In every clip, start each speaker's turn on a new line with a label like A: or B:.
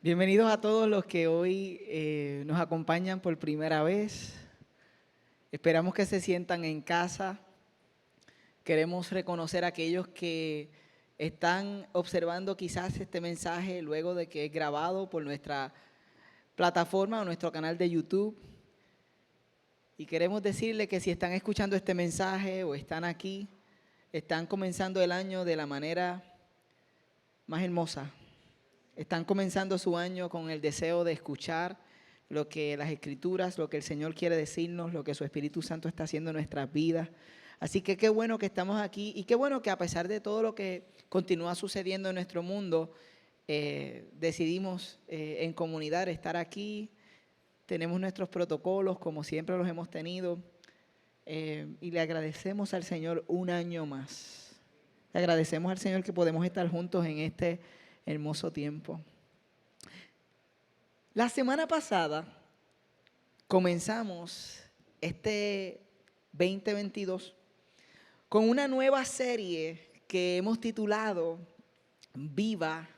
A: Bienvenidos a todos los que hoy nos acompañan por primera vez. Esperamos que se sientan en casa. Queremos reconocer a aquellos que están observando quizás este mensaje luego de que es grabado por nuestra plataforma o nuestro canal de YouTube. Y queremos decirles que si están escuchando este mensaje o están aquí, están comenzando el año de la manera más hermosa. Están comenzando su año con el deseo de escuchar lo que las Escrituras, lo que el Señor quiere decirnos, lo que su Espíritu Santo está haciendo en nuestras vidas. Así que qué bueno que estamos aquí y qué bueno que a pesar de todo lo que continúa sucediendo en nuestro mundo, decidimos en comunidad estar aquí. Tenemos nuestros protocolos como siempre los hemos tenido y le agradecemos al Señor un año más. Le agradecemos al Señor que podemos estar juntos en este hermoso tiempo. La semana pasada comenzamos este 2022 con una nueva serie que hemos titulado Viva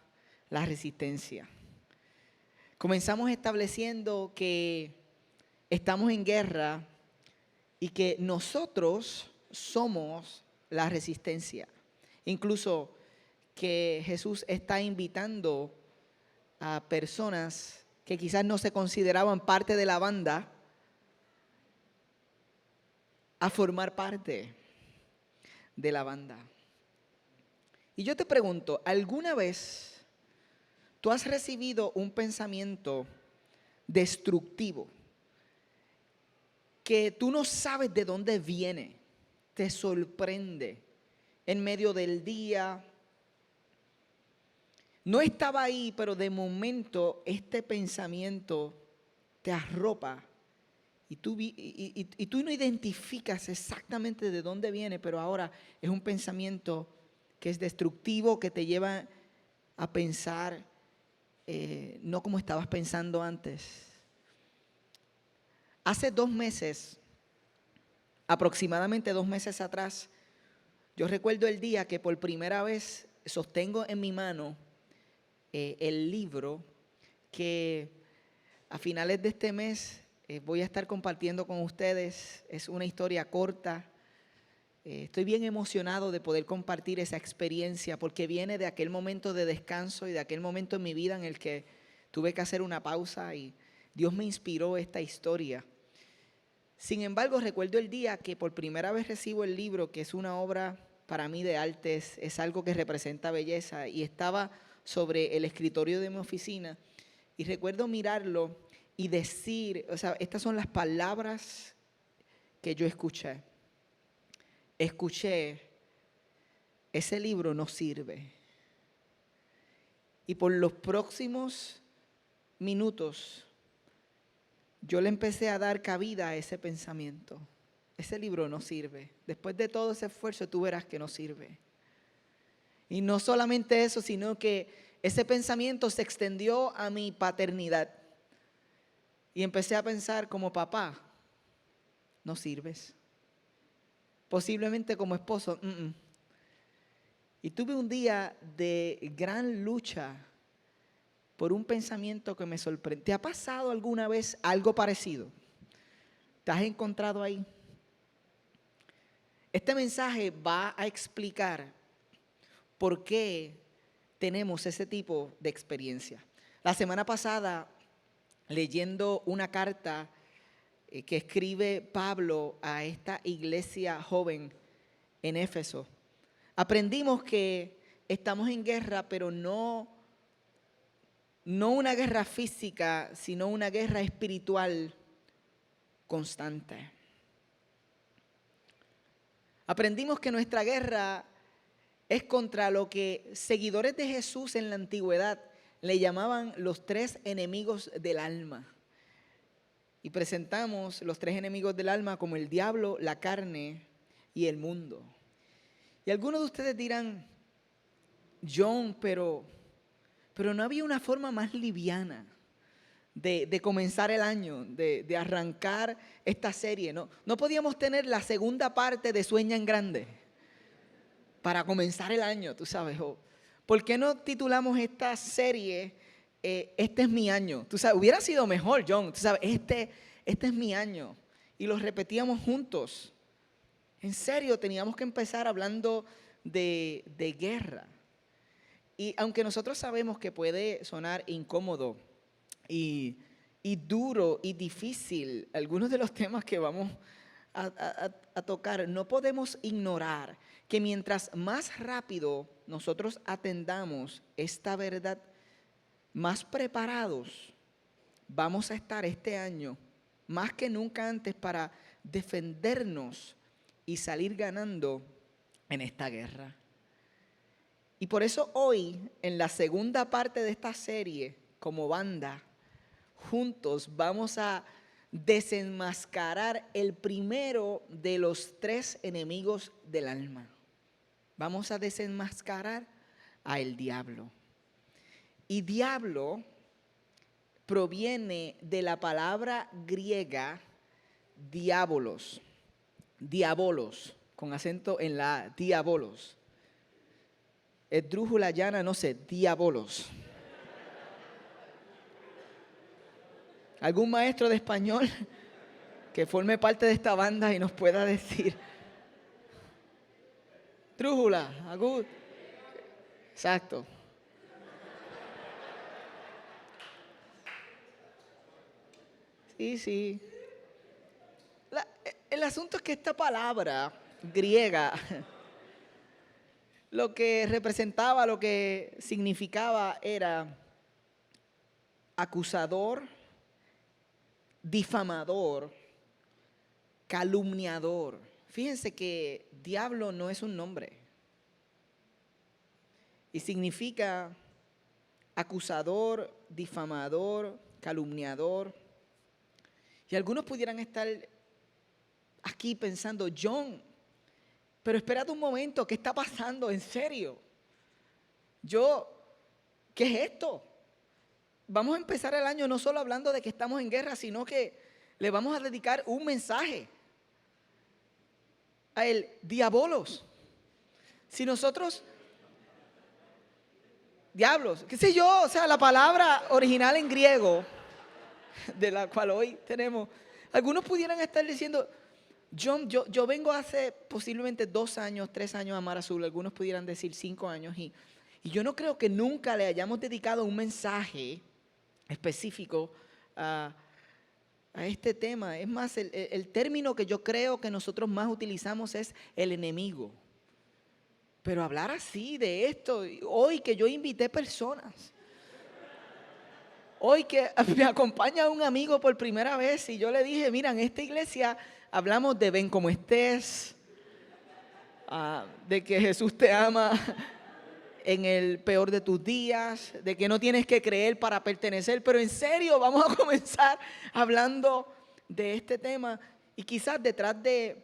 A: la Resistencia. Comenzamos estableciendo que estamos en guerra y que nosotros somos la resistencia. Incluso que Jesús está invitando a personas que quizás no se consideraban parte de la banda a formar parte de la banda. Y yo te pregunto, ¿alguna vez tú has recibido un pensamiento destructivo que tú no sabes de dónde viene, te sorprende en medio del día? No estaba ahí, pero de momento este pensamiento te arropa y tú no identificas exactamente de dónde viene, pero ahora es un pensamiento que es destructivo, que te lleva a pensar no como estabas pensando antes. Hace 2 meses, aproximadamente 2 meses atrás, yo recuerdo el día que por primera vez sostengo en mi mano el libro que a finales de este mes voy a estar compartiendo con ustedes. Es una historia corta. Estoy bien emocionado de poder compartir esa experiencia porque viene de aquel momento de descanso y de aquel momento en mi vida en el que tuve que hacer una pausa y Dios me inspiró esta historia. Sin embargo, recuerdo el día que por primera vez recibo el libro, que es una obra para mí de arte, es algo que representa belleza, y estaba sobre el escritorio de mi oficina y recuerdo mirarlo y decir, o sea, estas son las palabras que yo escuché. Escuché, ese libro no sirve. Y por los próximos minutos yo le empecé a dar cabida a ese pensamiento. Ese libro no sirve. Después de todo ese esfuerzo tú verás que no sirve. Y no solamente eso, sino que ese pensamiento se extendió a mi paternidad. Y empecé a pensar como papá, no sirves. Posiblemente como esposo, Y tuve un día de gran lucha por un pensamiento que me sorprendió. ¿Te ha pasado alguna vez algo parecido? ¿Te has encontrado ahí? Este mensaje va a explicar por qué tenemos ese tipo de experiencia. La semana pasada, leyendo una carta que escribe Pablo a esta iglesia joven en Éfeso, aprendimos que estamos en guerra, pero no una guerra física, sino una guerra espiritual constante. Aprendimos que nuestra guerra es contra lo que seguidores de Jesús en la antigüedad le llamaban los 3 enemigos del alma. Y presentamos los 3 enemigos del alma como el diablo, la carne y el mundo. Y algunos de ustedes dirán, John, pero no había una forma más liviana de comenzar el año, de arrancar esta serie. No podíamos tener la segunda parte de Sueña en Grande para comenzar el año, tú sabes. ¿Por qué no titulamos esta serie este es mi año. Tú sabes, hubiera sido mejor, John. Tú sabes, este es mi año. Y lo repetíamos juntos. En serio, teníamos que empezar hablando de guerra. Y aunque nosotros sabemos que puede sonar incómodo y duro y difícil algunos de los temas que vamos a tocar, no podemos ignorar que mientras más rápido nosotros atendamos esta verdad, más preparados vamos a estar este año, más que nunca antes, para defendernos y salir ganando en esta guerra. Y por eso hoy, en la segunda parte de esta serie, como banda, juntos vamos a desenmascarar el primero de los 3 enemigos del alma. Vamos a desenmascarar al diablo. Y diablo proviene de la palabra griega diabolos, con acento en la A, diabolos. Esdrújula llana, no sé, diabolos. ¿Algún maestro de español que forme parte de esta banda y nos pueda decir? Trújula, agud. Exacto. Sí. El asunto es que esta palabra griega, lo que representaba, lo que significaba era acusador, difamador, calumniador. Fíjense que diablo no es un nombre. Y significa acusador, difamador, calumniador. Y algunos pudieran estar aquí pensando, John, pero espérate un momento, ¿qué está pasando? ¿En serio? ¿Qué es esto? Vamos a empezar el año no solo hablando de que estamos en guerra, sino que le vamos a dedicar un mensaje a el diabolos. Si nosotros, diablos, qué sé yo, o sea, la palabra original en griego, de la cual hoy tenemos, algunos pudieran estar diciendo, John, yo vengo hace posiblemente 2 años, 3 años a Mar Azul, algunos pudieran decir 5 años, y yo no creo que nunca le hayamos dedicado un mensaje específico a este tema. Es más, el término que yo creo que nosotros más utilizamos es el enemigo. Pero hablar así de esto, hoy que yo invité personas, hoy que me acompaña un amigo por primera vez y yo le dije, mira, en esta iglesia hablamos de ven como estés, de que Jesús te ama en el peor de tus días, de que no tienes que creer para pertenecer, pero en serio vamos a comenzar hablando de este tema. Y quizás detrás de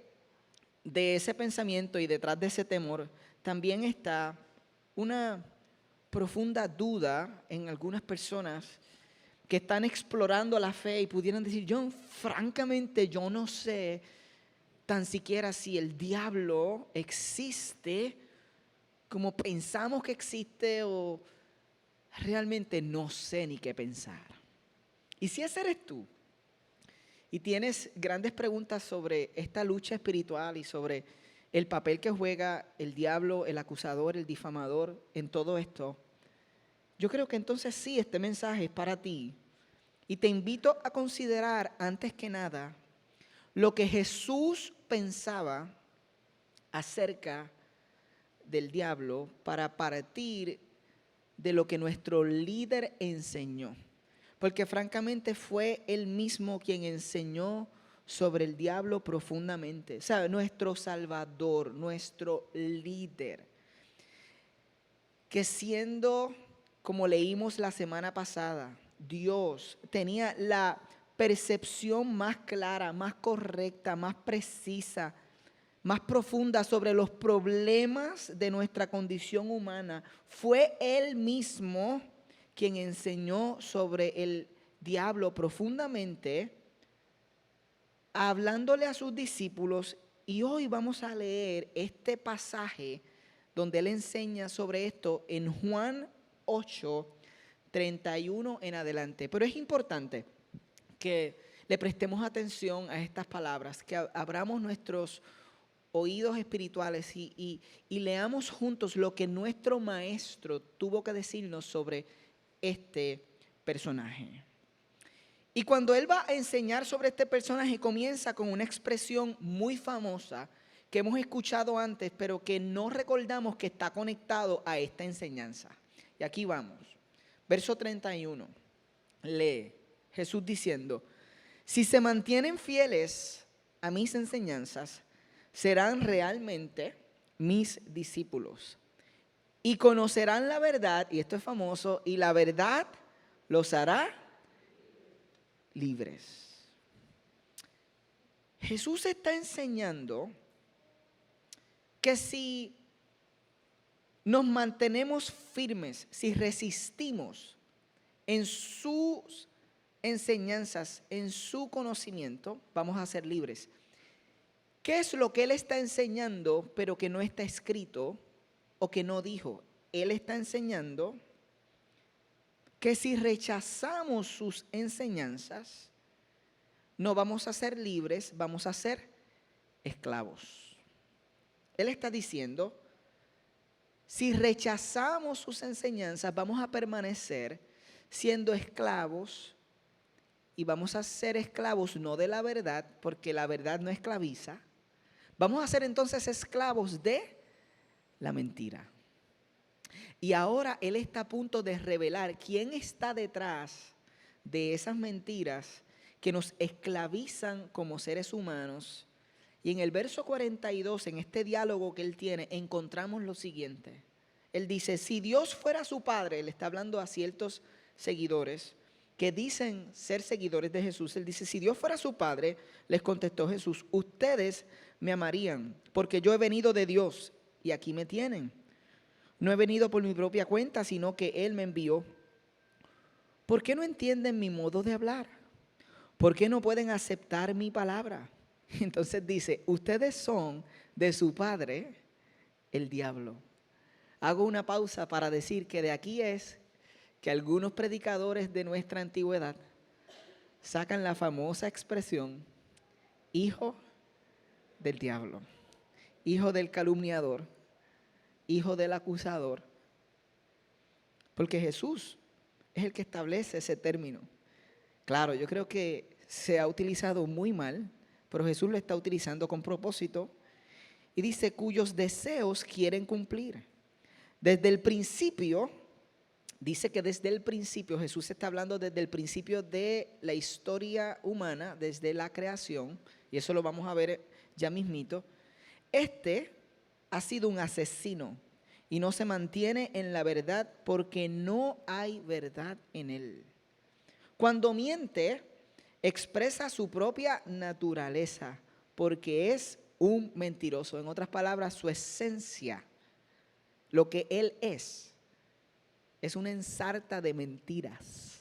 A: ese pensamiento y detrás de ese temor también está una profunda duda en algunas personas que están explorando la fe y pudieran decir, francamente yo no sé tan siquiera si el diablo existe como pensamos que existe, o realmente no sé ni qué pensar. Y si ese eres tú y tienes grandes preguntas sobre esta lucha espiritual y sobre el papel que juega el diablo, el acusador, el difamador en todo esto, yo creo que entonces sí, este mensaje es para ti. Y te invito a considerar antes que nada lo que Jesús pensaba acerca del diablo para partir de lo que nuestro líder enseñó. Porque francamente fue él mismo quien enseñó sobre el diablo profundamente. ¿Sabe? Nuestro Salvador, nuestro líder. Que siendo, como leímos la semana pasada, Dios tenía la percepción más clara, más correcta, más precisa, más profunda sobre los problemas de nuestra condición humana. Fue Él mismo quien enseñó sobre el diablo profundamente, hablándole a sus discípulos. Y hoy vamos a leer este pasaje donde Él enseña sobre esto en Juan 8, 31 en adelante. Pero es importante que le prestemos atención a estas palabras, que abramos nuestros oídos espirituales y leamos juntos lo que nuestro maestro tuvo que decirnos sobre este personaje. Y cuando él va a enseñar sobre este personaje, comienza con una expresión muy famosa que hemos escuchado antes, pero que no recordamos que está conectado a esta enseñanza. Y aquí vamos. Verso 31. Lee Jesús diciendo: si se mantienen fieles a mis enseñanzas, serán realmente mis discípulos y conocerán la verdad, y esto es famoso, y la verdad los hará libres. Jesús está enseñando que si nos mantenemos firmes, si resistimos en sus enseñanzas, en su conocimiento, vamos a ser libres. ¿Qué es lo que Él está enseñando, pero que no está escrito o que no dijo? Él está enseñando que si rechazamos sus enseñanzas, no vamos a ser libres, vamos a ser esclavos. Él está diciendo, si rechazamos sus enseñanzas, vamos a permanecer siendo esclavos y vamos a ser esclavos no de la verdad, porque la verdad no esclaviza. Vamos a ser entonces esclavos de la mentira. Y ahora Él está a punto de revelar quién está detrás de esas mentiras que nos esclavizan como seres humanos. Y en el verso 42, en este diálogo que Él tiene, encontramos lo siguiente. Él dice, si Dios fuera su Padre, le está hablando a ciertos seguidores que dicen ser seguidores de Jesús. Él dice, si Dios fuera su Padre, les contestó Jesús, ustedes me amarían, porque yo he venido de Dios y aquí me tienen. No he venido por mi propia cuenta, sino que Él me envió. ¿Por qué no entienden mi modo de hablar? ¿Por qué no pueden aceptar mi palabra? Entonces dice, ustedes son de su padre, el diablo. Hago una pausa para decir que de aquí es que algunos predicadores de nuestra antigüedad sacan la famosa expresión, hijo del diablo, hijo del calumniador, hijo del acusador, porque Jesús es el que establece ese término. Claro, yo creo que se ha utilizado muy mal, pero Jesús lo está utilizando con propósito y dice cuyos deseos quieren cumplir. Desde el principio, dice que desde el principio, Jesús está hablando desde el principio de la historia humana, desde la creación, y eso lo vamos a ver ya mismito. Este ha sido un asesino y no se mantiene en la verdad porque no hay verdad en él. Cuando miente, expresa su propia naturaleza porque es un mentiroso. En otras palabras, su esencia, lo que él es una ensarta de mentiras.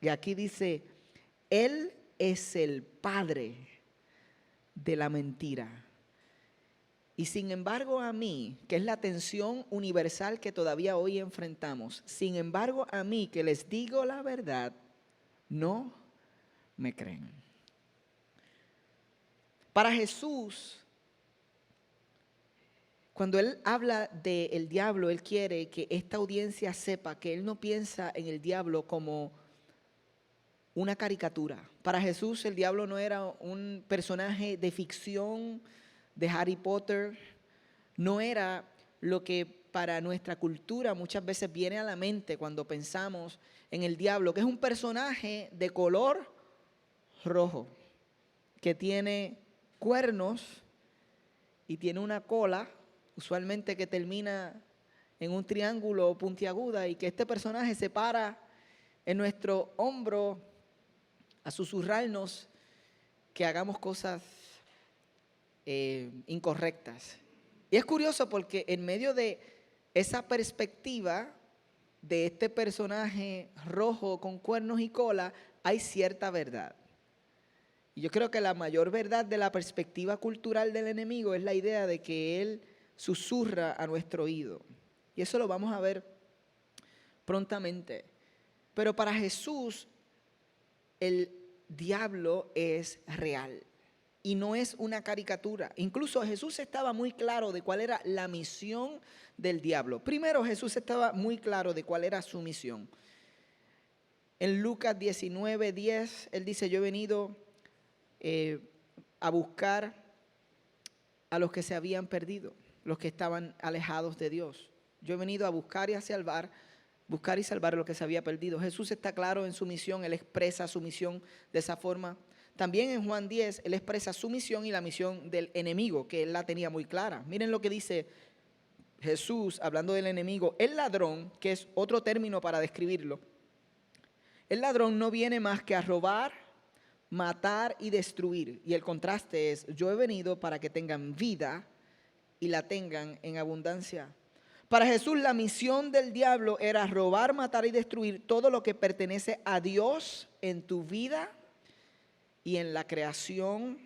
A: Y aquí dice, él es el padre de la mentira. Y sin embargo a mí, que es la tensión universal que todavía hoy enfrentamos, sin embargo a mí que les digo la verdad, no me creen. Para Jesús, cuando Él habla del diablo, Él quiere que esta audiencia sepa que Él no piensa en el diablo como una caricatura. Para Jesús el diablo no era un personaje de ficción de Harry Potter, no era lo que para nuestra cultura muchas veces viene a la mente cuando pensamos en el diablo, que es un personaje de color rojo, que tiene cuernos y tiene una cola, usualmente que termina en un triángulo puntiaguda, y que este personaje se para en nuestro hombro a susurrarnos que hagamos cosas incorrectas. Y es curioso porque en medio de esa perspectiva de este personaje rojo con cuernos y cola hay cierta verdad. Y yo creo que la mayor verdad de la perspectiva cultural del enemigo es la idea de que él susurra a nuestro oído. Y eso lo vamos a ver prontamente. Pero para Jesús el diablo es real y no es una caricatura. Incluso Jesús estaba muy claro de cuál era la misión del diablo. Primero, Jesús estaba muy claro de cuál era su misión. En Lucas 19:10, él dice: yo he venido a buscar a los que se habían perdido, los que estaban alejados de Dios. Yo he venido a buscar y salvar a los que se había perdido. Jesús está claro en su misión, él expresa su misión de esa forma. También en Juan 10, él expresa su misión y la misión del enemigo, que él la tenía muy clara. Miren lo que dice Jesús hablando del enemigo. El ladrón, que es otro término para describirlo, el ladrón no viene más que a robar, matar y destruir. Y el contraste es: yo he venido para que tengan vida y la tengan en abundancia. Para Jesús la misión del diablo era robar, matar y destruir todo lo que pertenece a Dios en tu vida y en la creación,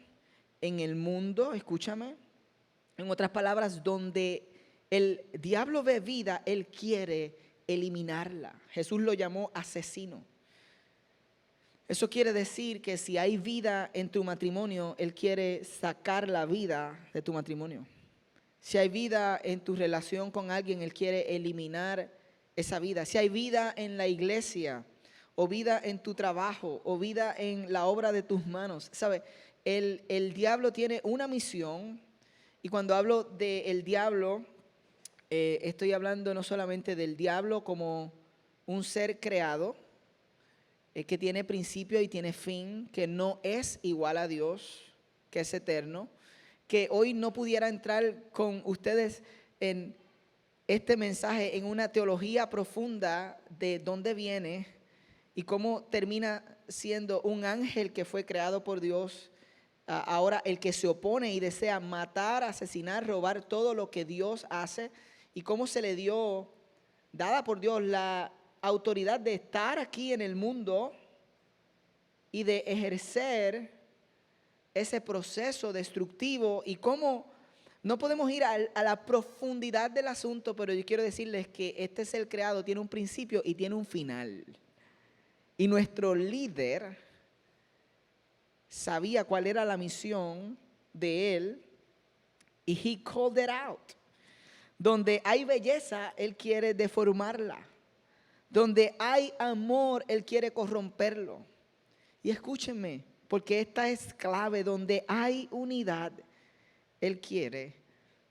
A: en el mundo. Escúchame. En otras palabras, donde el diablo ve vida, él quiere eliminarla. Jesús lo llamó asesino. Eso quiere decir que si hay vida en tu matrimonio, él quiere sacar la vida de tu matrimonio. Si hay vida en tu relación con alguien, él quiere eliminar esa vida. Si hay vida en la iglesia, o vida en tu trabajo, o vida en la obra de tus manos, ¿sabe? El diablo tiene una misión. Y cuando hablo del diablo, estoy hablando no solamente del diablo como un ser creado, que tiene principio y tiene fin, que no es igual a Dios, que es eterno, que hoy no pudiera entrar con ustedes en este mensaje en una teología profunda de dónde viene y cómo termina siendo un ángel que fue creado por Dios, ahora el que se opone y desea matar, asesinar, robar todo lo que Dios hace, y cómo se le dio, dada por Dios, la autoridad de estar aquí en el mundo y de ejercer ese proceso destructivo, y cómo no podemos ir a la profundidad del asunto, pero yo quiero decirles que este ser creado tiene un principio y tiene un final. Y nuestro líder sabía cuál era la misión de él, y he called it out. Donde hay belleza, él quiere deformarla. Donde hay amor, él quiere corromperlo. Y escúchenme, porque esta es clave: donde hay unidad, él quiere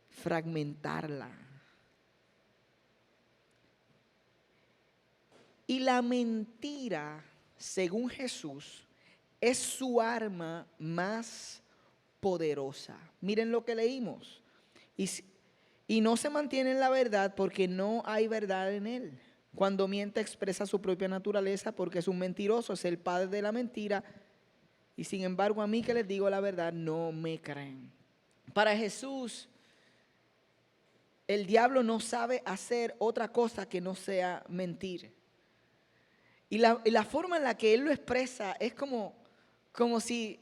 A: fragmentarla. Y la mentira, según Jesús, es su arma más poderosa. Miren lo que leímos. Y no se mantiene en la verdad porque no hay verdad en él. Cuando miente, expresa su propia naturaleza, porque es un mentiroso, es el padre de la mentira. Y sin embargo, a mí que les digo la verdad, no me creen. Para Jesús, el diablo no sabe hacer otra cosa que no sea mentir. Y la forma en la que él lo expresa es como si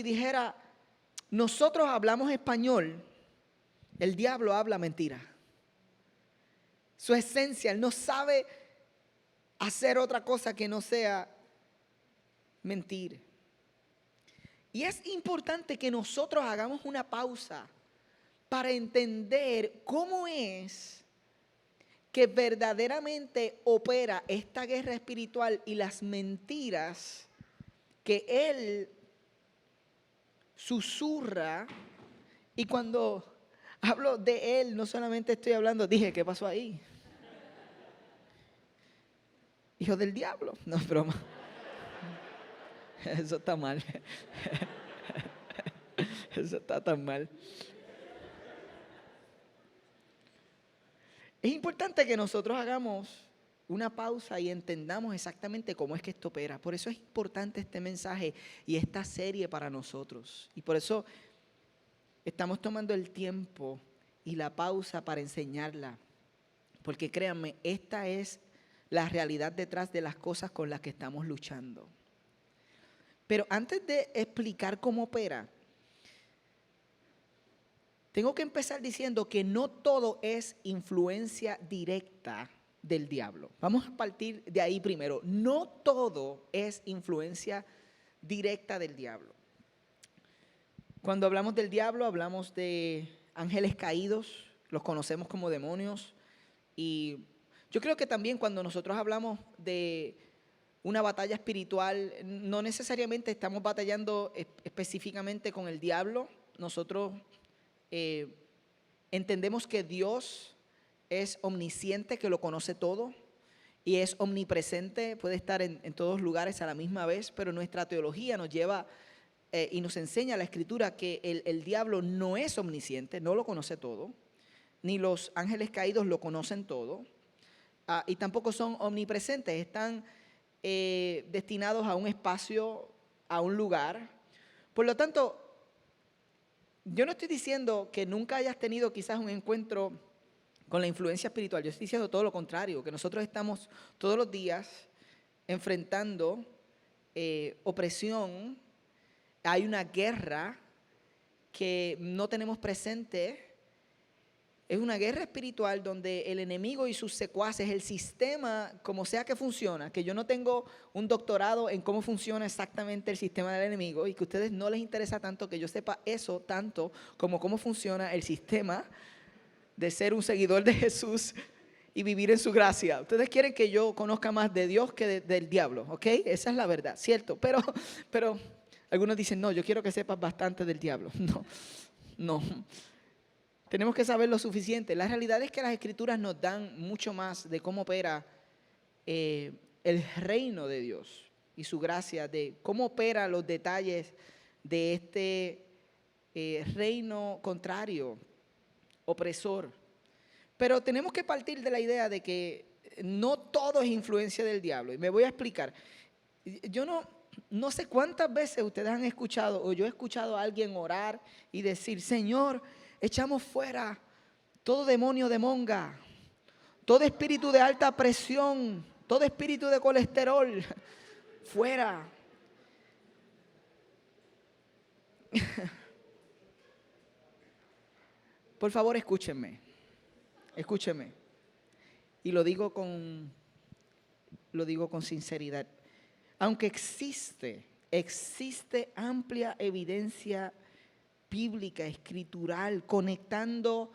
A: dijera: nosotros hablamos español, el diablo habla mentira. Su esencia, él no sabe hacer otra cosa que no sea mentir. Y es importante que nosotros hagamos una pausa para entender cómo es que verdaderamente opera esta guerra espiritual y las mentiras que él susurra. Y cuando hablo de él, no solamente estoy hablando, dije, ¿qué pasó ahí? Hijo del diablo. No, es broma. Eso está mal. Eso está tan mal. Es importante que nosotros hagamos una pausa y entendamos exactamente cómo es que esto opera. Por eso es importante este mensaje y esta serie para nosotros. Y por eso estamos tomando el tiempo y la pausa para enseñarla. Porque créanme, esta es la realidad detrás de las cosas con las que estamos luchando. Pero antes de explicar cómo opera, tengo que empezar diciendo que no todo es influencia directa del diablo. Vamos a partir de ahí primero. No todo es influencia directa del diablo. Cuando hablamos del diablo, hablamos de ángeles caídos, los conocemos como demonios. Y yo creo que también cuando nosotros hablamos de una batalla espiritual, no necesariamente estamos batallando específicamente con el diablo. Nosotros entendemos que Dios es omnisciente, que lo conoce todo, y es omnipresente, puede estar en todos lugares a la misma vez, pero nuestra teología nos lleva y nos enseña la Escritura que el diablo no es omnisciente, no lo conoce todo, ni los ángeles caídos lo conocen todo, y tampoco son omnipresentes, están destinados a un espacio, a un lugar. Por lo tanto, yo no estoy diciendo que nunca hayas tenido quizás un encuentro con la influencia espiritual. Yo estoy diciendo todo lo contrario, que nosotros estamos todos los días enfrentando opresión. Hay una guerra que no tenemos presente. Es una guerra espiritual donde el enemigo y sus secuaces, el sistema, como sea que funciona, que yo no tengo un doctorado en cómo funciona exactamente el sistema del enemigo y que a ustedes no les interesa tanto que yo sepa eso tanto como cómo funciona el sistema de ser un seguidor de Jesús y vivir en su gracia. Ustedes quieren que yo conozca más de Dios que del diablo, ¿ok? Esa es la verdad, ¿cierto? Pero algunos dicen, no, yo quiero que sepas bastante del diablo. No. Tenemos que saber lo suficiente. La realidad es que las Escrituras nos dan mucho más de cómo opera el reino de Dios y su gracia, de cómo opera los detalles de este reino contrario, opresor. Pero tenemos que partir de la idea de que no todo es influencia del diablo. Y me voy a explicar. Yo no sé cuántas veces ustedes han escuchado o yo he escuchado a alguien orar y decir, Señor, echamos fuera todo demonio de monga, todo espíritu de alta presión, todo espíritu de colesterol, fuera. Por favor, escúchenme. Y lo digo con sinceridad. Aunque existe amplia evidencia bíblica, escritural, conectando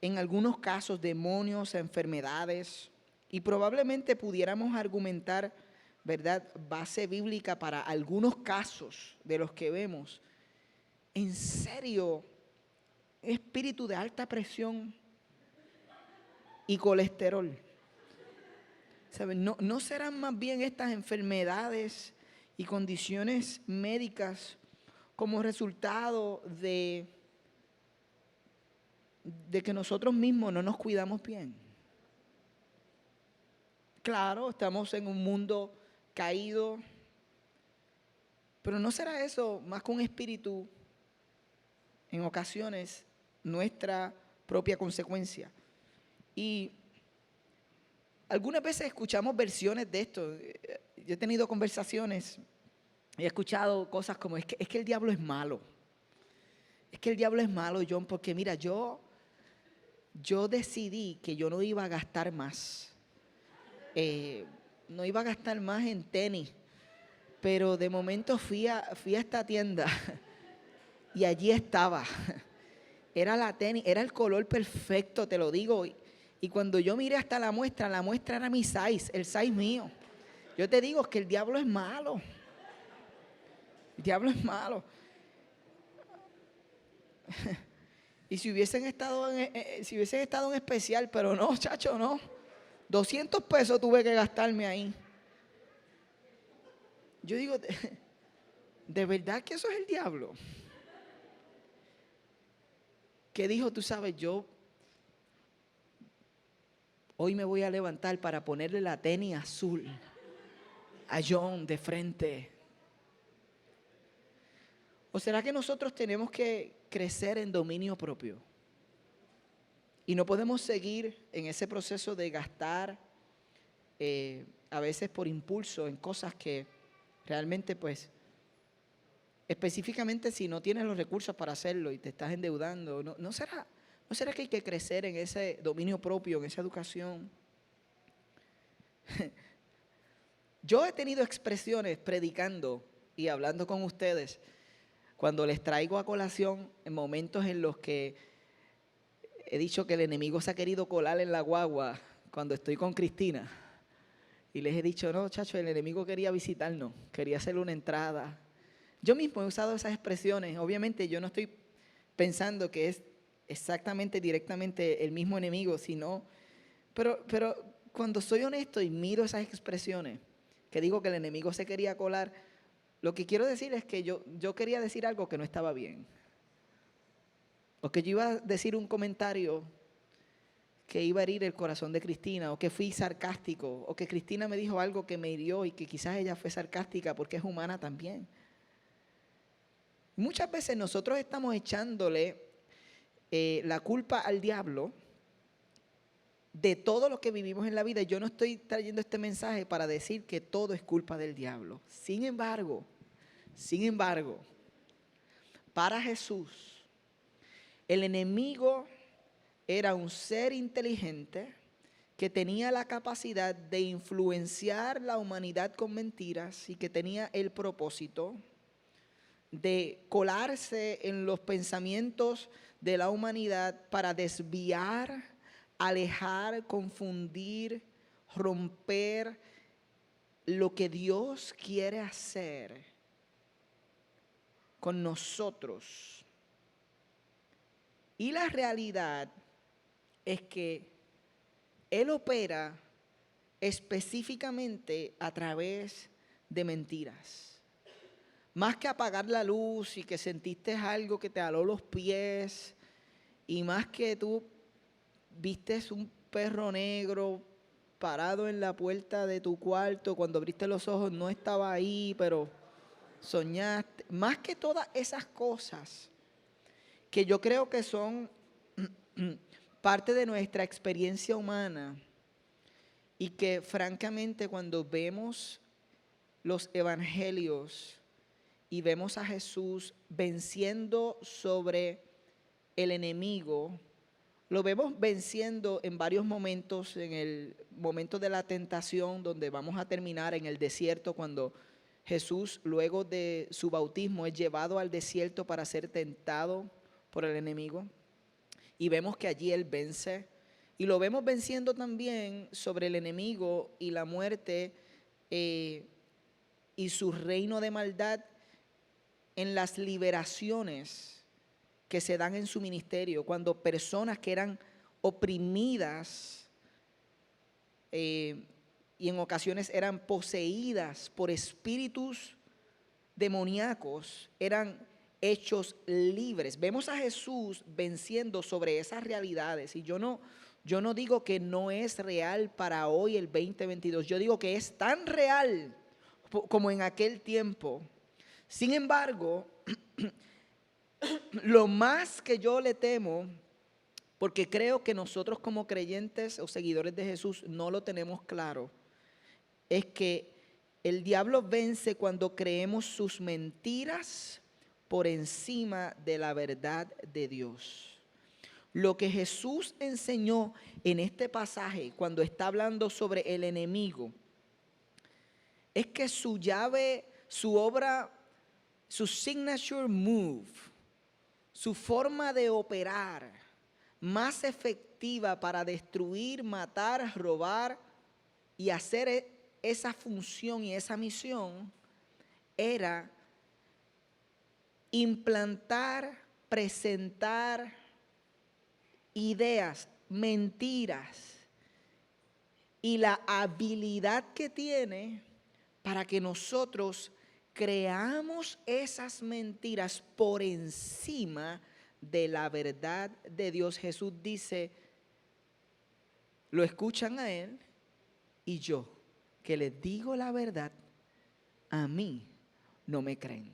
A: en algunos casos demonios a enfermedades, y probablemente pudiéramos argumentar, ¿verdad?, base bíblica para algunos casos de los que vemos. En serio, espíritu de alta presión y colesterol. ¿Saben? ¿No serán más bien estas enfermedades y condiciones médicas como resultado de que nosotros mismos no nos cuidamos bien? Claro, estamos en un mundo caído, pero ¿no será eso más que un espíritu, en ocasiones, nuestra propia consecuencia? Y algunas veces escuchamos versiones de esto. Yo he tenido conversaciones y he escuchado cosas como, es que el diablo es malo. Es que el diablo es malo, John, porque mira, yo decidí que yo no iba a gastar más. No iba a gastar más en tenis. Pero de momento fui a esta tienda y allí estaba. Era la tenis, era el color perfecto, te lo digo. Y cuando yo miré hasta la muestra era mi size, el size mío. Yo te digo que el diablo es malo. El diablo es malo. Y si hubiesen estado en especial, pero no, chacho, no. 200 pesos tuve que gastarme ahí. Yo digo, ¿de verdad que eso es el diablo? Que dijo, tú sabes, yo hoy me voy a levantar para ponerle la tenis azul a John de frente. ¿O será que nosotros tenemos que crecer en dominio propio? Y no podemos seguir en ese proceso de gastar a veces por impulso en cosas que realmente, pues, específicamente si no tienes los recursos para hacerlo y te estás endeudando, ¿no será que hay que crecer en ese dominio propio, en esa educación? Yo he tenido expresiones predicando y hablando con ustedes cuando les traigo a colación en momentos en los que he dicho que el enemigo se ha querido colar en la guagua cuando estoy con Cristina. Y les he dicho, no, chacho, el enemigo quería visitarnos, quería hacerle una entrada. Yo mismo he usado esas expresiones. Obviamente yo no estoy pensando que es exactamente, directamente el mismo enemigo, sino, pero cuando soy honesto y miro esas expresiones, que digo que el enemigo se quería colar, lo que quiero decir es que yo quería decir algo que no estaba bien. O que yo iba a decir un comentario que iba a herir el corazón de Cristina, o que fui sarcástico, o que Cristina me dijo algo que me hirió y que quizás ella fue sarcástica porque es humana también. Muchas veces nosotros estamos echándole la culpa al diablo de todo lo que vivimos en la vida. Yo no estoy trayendo este mensaje para decir que todo es culpa del diablo. Sin embargo, para Jesús, el enemigo era un ser inteligente que tenía la capacidad de influenciar la humanidad con mentiras y que tenía el propósito de colarse en los pensamientos de la humanidad para desviar, alejar, confundir, romper lo que Dios quiere hacer con nosotros. Y la realidad es que Él opera específicamente a través de mentiras. Más que apagar la luz y que sentiste algo que te aló los pies, y más que tú vistes un perro negro parado en la puerta de tu cuarto, cuando abriste los ojos no estaba ahí, pero soñaste. Más que todas esas cosas que yo creo que son parte de nuestra experiencia humana y que francamente cuando vemos los evangelios y vemos a Jesús venciendo sobre el enemigo, lo vemos venciendo en varios momentos. En el momento de la tentación, donde vamos a terminar en el desierto, cuando Jesús, luego de su bautismo, es llevado al desierto para ser tentado por el enemigo. Y vemos que allí Él vence. Y lo vemos venciendo también sobre el enemigo y la muerte y su reino de maldad en las liberaciones que se dan en su ministerio, cuando personas que eran oprimidas y en ocasiones eran poseídas por espíritus demoníacos, eran hechos libres. Vemos a Jesús venciendo sobre esas realidades. Y yo no digo que no es real para hoy, el 2022. Yo digo que es tan real como en aquel tiempo. Sin embargo, lo más que yo le temo, porque creo que nosotros como creyentes o seguidores de Jesús no lo tenemos claro, es que el diablo vence cuando creemos sus mentiras por encima de la verdad de Dios. Lo que Jesús enseñó en este pasaje, cuando está hablando sobre el enemigo, es que su llave, su obra, su signature move, su forma de operar más efectiva para destruir, matar, robar y hacer esa función y esa misión era implantar, presentar ideas, mentiras y la habilidad que tiene para que nosotros creamos esas mentiras por encima de la verdad de Dios. Jesús dice, lo escuchan a Él y yo, que les digo la verdad, a mí no me creen.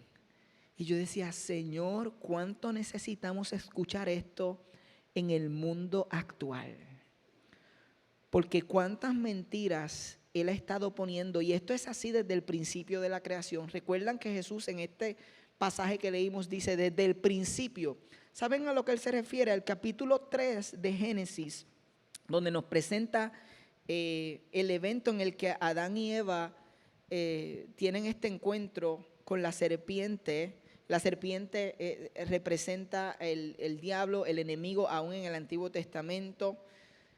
A: Y yo decía, Señor, ¿cuánto necesitamos escuchar esto en el mundo actual? Porque cuántas mentiras Él ha estado poniendo, y esto es así desde el principio de la creación. Recuerdan que Jesús en este pasaje que leímos dice desde el principio. ¿Saben a lo que Él se refiere? Al capítulo 3 de Génesis, donde nos presenta el evento en el que Adán y Eva tienen este encuentro con la serpiente. La serpiente representa el diablo, el enemigo, aún en el Antiguo Testamento.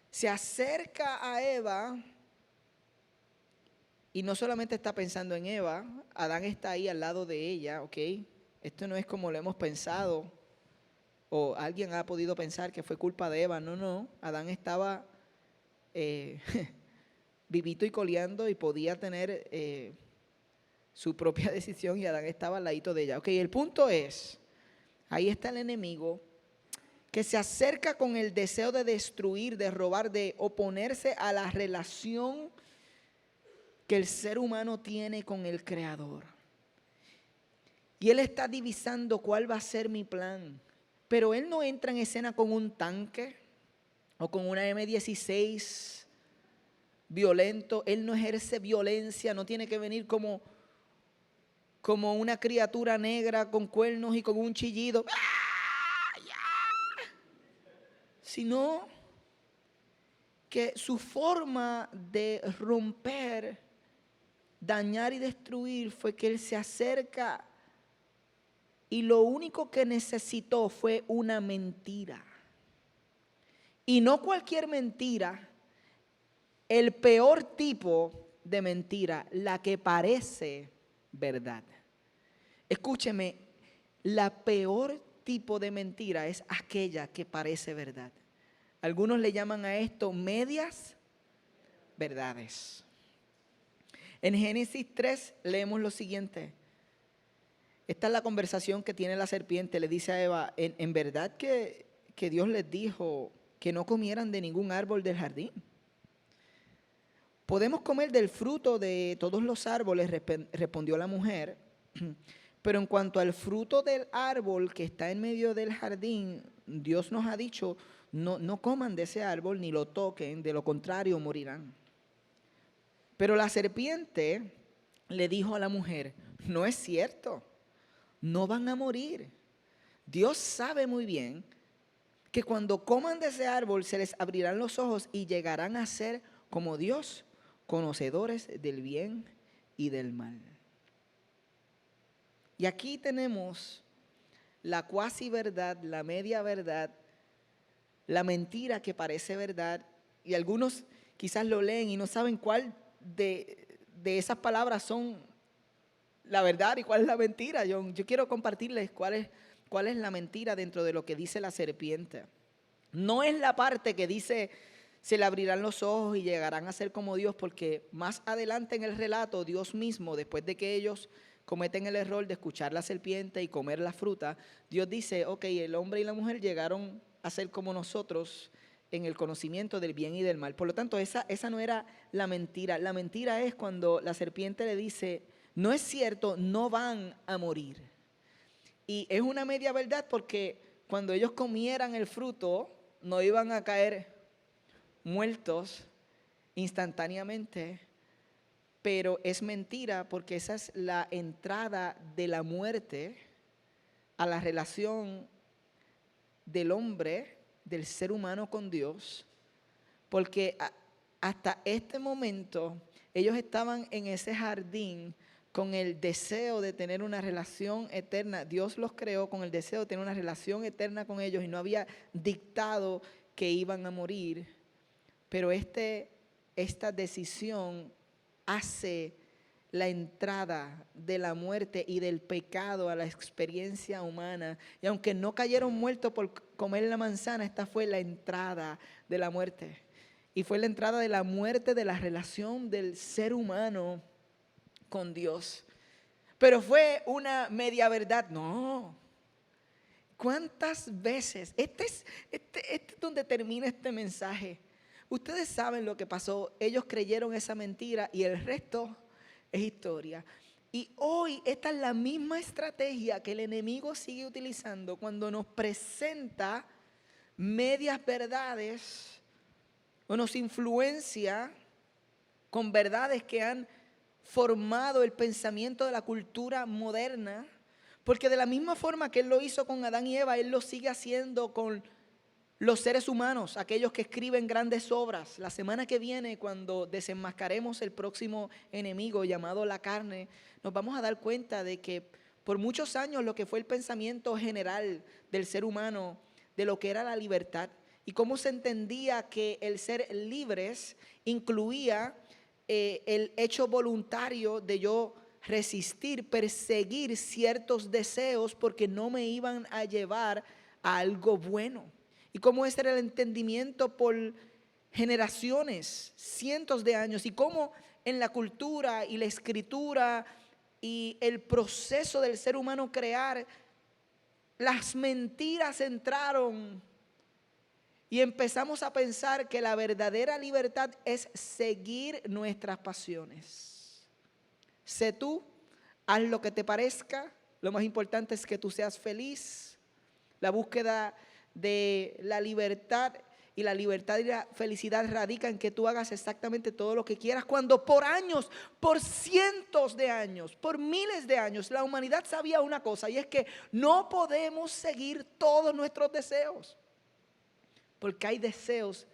A: Se acerca a Eva y no solamente está pensando en Eva, Adán está ahí al lado de ella, ¿ok? Esto no es como lo hemos pensado o alguien ha podido pensar que fue culpa de Eva. No, Adán estaba vivito y coleando y podía tener su propia decisión y Adán estaba al ladito de ella. Ok, el punto es, ahí está el enemigo que se acerca con el deseo de destruir, de robar, de oponerse a la relación que el ser humano tiene con el Creador. Y él está divisando cuál va a ser mi plan. Pero él no entra en escena con un tanque o con una M16 violento. Él no ejerce violencia, no tiene que venir como una criatura negra con cuernos y con un chillido. Sino que su forma de romper, dañar y destruir fue que él se acerca y lo único que necesitó fue una mentira. Y no cualquier mentira, el peor tipo de mentira, la que parece verdad. Escúcheme, la peor tipo de mentira es aquella que parece verdad. Algunos le llaman a esto medias verdades. En Génesis 3 leemos lo siguiente. Esta es la conversación que tiene la serpiente. Le dice a Eva, en verdad que Dios les dijo que no comieran de ningún árbol del jardín. Podemos comer del fruto de todos los árboles, respondió la mujer, pero en cuanto al fruto del árbol que está en medio del jardín, Dios nos ha dicho, no coman de ese árbol ni lo toquen, de lo contrario morirán. Pero la serpiente le dijo a la mujer, no es cierto, no van a morir. Dios sabe muy bien que cuando coman de ese árbol se les abrirán los ojos y llegarán a ser como Dios, conocedores del bien y del mal. Y aquí tenemos la cuasi verdad, la media verdad, la mentira que parece verdad, y algunos quizás lo leen y no saben cuál de esas palabras son la verdad y cuál es la mentira. Yo quiero compartirles cuál es la mentira dentro de lo que dice la serpiente. No es la parte que dice se le abrirán los ojos y llegarán a ser como Dios, porque más adelante en el relato Dios mismo, después de que ellos cometen el error de escuchar la serpiente y comer la fruta, Dios dice, ok, el hombre y la mujer llegaron a ser como nosotros en el conocimiento del bien y del mal. Por lo tanto, esa no era la mentira. La mentira es cuando la serpiente le dice, no es cierto, no van a morir. Y es una media verdad porque cuando ellos comieran el fruto, no iban a caer muertos instantáneamente, pero es mentira porque esa es la entrada de la muerte a la relación del hombre, del ser humano con Dios, porque hasta este momento ellos estaban en ese jardín con el deseo de tener una relación eterna. Dios los creó con el deseo de tener una relación eterna con ellos y no había dictado que iban a morir. Pero esta decisión hace la entrada de la muerte y del pecado a la experiencia humana. Y aunque no cayeron muertos por comer la manzana, esta fue la entrada de la muerte. Y fue la entrada de la muerte de la relación del ser humano con Dios. Pero fue una media verdad. No. ¿Cuántas veces? Este es donde termina este mensaje. Ustedes saben lo que pasó. Ellos creyeron esa mentira y el resto es historia. Y hoy esta es la misma estrategia que el enemigo sigue utilizando cuando nos presenta medias verdades o nos influencia con verdades que han formado el pensamiento de la cultura moderna. Porque de la misma forma que Él lo hizo con Adán y Eva, Él lo sigue haciendo con Los seres humanos, aquellos que escriben grandes obras, la semana que viene, cuando desenmascaremos el próximo enemigo llamado la carne, nos vamos a dar cuenta de que por muchos años lo que fue el pensamiento general del ser humano, de lo que era la libertad, y cómo se entendía que el ser libres incluía el hecho voluntario de yo resistir, perseguir ciertos deseos porque no me iban a llevar a algo bueno. Y cómo ese era el entendimiento por generaciones, cientos de años, y cómo en la cultura y la escritura y el proceso del ser humano crear, las mentiras entraron y empezamos a pensar que la verdadera libertad es seguir nuestras pasiones. Sé tú, haz lo que te parezca, lo más importante es que tú seas feliz. La búsqueda de la libertad y la felicidad radica en que tú hagas exactamente todo lo que quieras, cuando por años, por cientos de años, por miles de años, la humanidad sabía una cosa, y es que no podemos seguir todos nuestros deseos, porque hay deseos